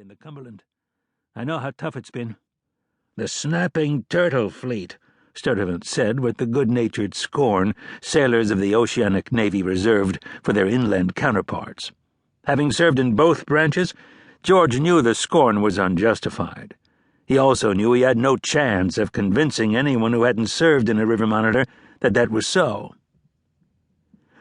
in the Cumberland. I know how tough it's been." "The snapping turtle fleet," Sturtevant said with the good-natured scorn sailors of the Oceanic Navy reserved for their inland counterparts. Having served in both branches, George knew the scorn was unjustified. He also knew he had no chance of convincing anyone who hadn't served in a river monitor that that was so.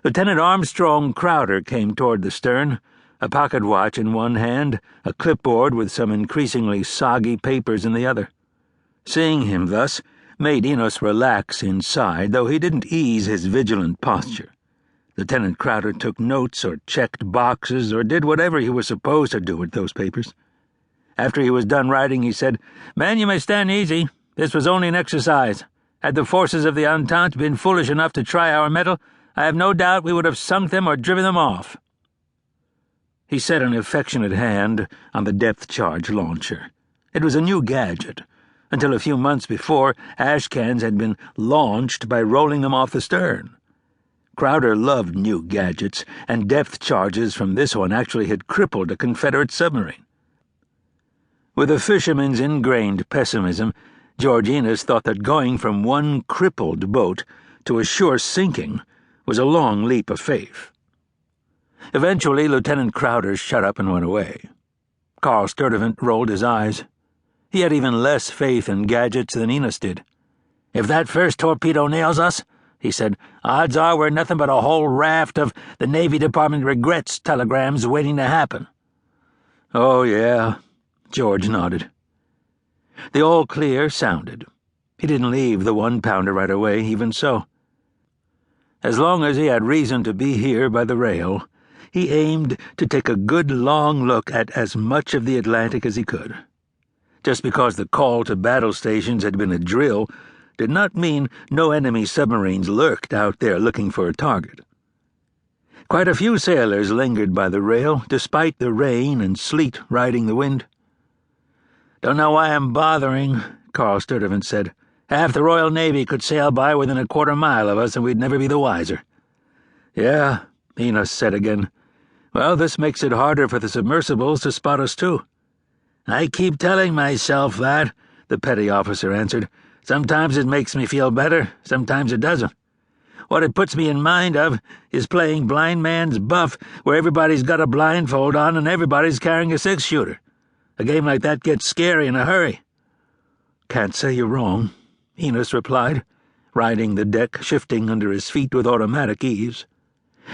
Lieutenant Armstrong Crowder came toward the stern, a pocket watch in one hand, a clipboard with some increasingly soggy papers in the other. Seeing him thus made Enos relax inside, though he didn't ease his vigilant posture. Lieutenant Crowder took notes or checked boxes or did whatever he was supposed to do with those papers. After he was done writing, he said, "Men, you may stand easy. This was only an exercise. Had the forces of the Entente been foolish enough to try our metal, I have no doubt we would have sunk them or driven them off." He set an affectionate hand on the depth-charge launcher. It was a new gadget. Until a few months before, ash cans had been launched by rolling them off the stern. Crowder loved new gadgets, and depth charges from this one actually had crippled a Confederate submarine. With a fisherman's ingrained pessimism, George Enos thought that going from one crippled boat to a sure sinking was a long leap of faith. Eventually, Lieutenant Crowder shut up and went away. Carl Sturtevant rolled his eyes. He had even less faith in gadgets than Enos did. "If that first torpedo nails us," he said, "odds are we're nothing but a whole raft of the Navy Department regrets telegrams waiting to happen." "Oh, yeah," George nodded. The all clear sounded. He didn't leave the 1-pounder right away, even so. As long as he had reason to be here by the rail, he aimed to take a good long look at as much of the Atlantic as he could. Just because the call to battle stations had been a drill did not mean no enemy submarines lurked out there looking for a target. Quite a few sailors lingered by the rail, despite the rain and sleet riding the wind. "Don't know why I'm bothering," Carl Sturtevant said. "Half the Royal Navy could sail by within a quarter mile of us and we'd never be the wiser." "Yeah," Enos said again. "Well, this makes it harder for the submersibles to spot us, too." "I keep telling myself that," the petty officer answered. "Sometimes it makes me feel better, sometimes it doesn't. What it puts me in mind of is playing blind man's buff, where everybody's got a blindfold on and everybody's carrying a 6-shooter. A game like that gets scary in a hurry." "Can't say you're wrong," Enos replied, riding the deck, shifting under his feet with automatic ease.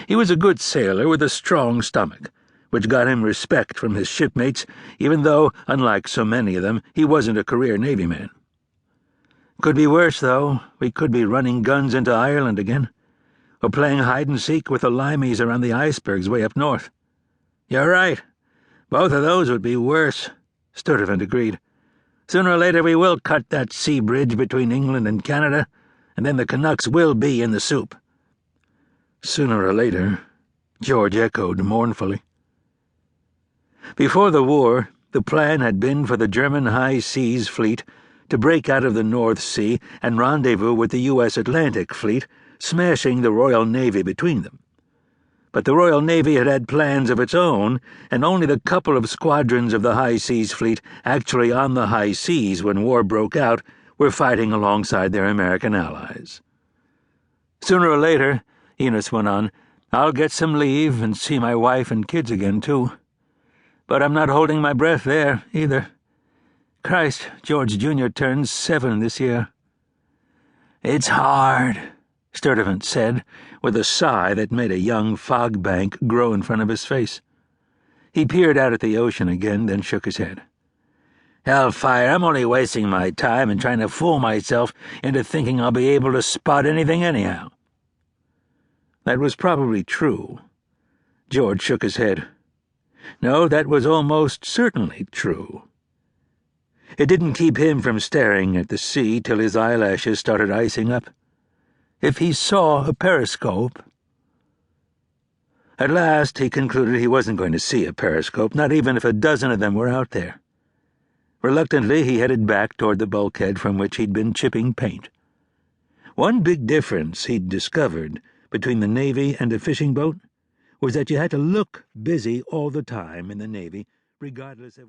He was a good sailor with a strong stomach, which got him respect from his shipmates, even though, unlike so many of them, he wasn't a career Navy man. "Could be worse, though. We could be running guns into Ireland again, or playing hide-and-seek with the limeys around the icebergs way up north." "You're right. Both of those would be worse," Sturtevant agreed. "Sooner or later we will cut that sea bridge between England and Canada, and then the Canucks will be in the soup." "Sooner or later," George echoed mournfully. Before the war, the plan had been for the German High Seas Fleet to break out of the North Sea and rendezvous with the U.S. Atlantic Fleet, smashing the Royal Navy between them. But the Royal Navy had had plans of its own, and only the couple of squadrons of the High Seas Fleet actually on the high seas when war broke out were fighting alongside their American allies. "Sooner or later," Enos went on, "I'll get some leave and see my wife and kids again, too. But I'm not holding my breath there, either. Christ, George Jr. turns 7 this year." "It's hard," Sturtevant said, with a sigh that made a young fog bank grow in front of his face. He peered out at the ocean again, then shook his head. "Hellfire, I'm only wasting my time and trying to fool myself into thinking I'll be able to spot anything anyhow." That was probably true. George shook his head. No, that was almost certainly true. It didn't keep him from staring at the sea till his eyelashes started icing up. If he saw a periscope... At last he concluded he wasn't going to see a periscope, not even if a dozen of them were out there. Reluctantly, he headed back toward the bulkhead from which he'd been chipping paint. One big difference he'd discovered between the Navy and a fishing boat was that you had to look busy all the time in the Navy, regardless of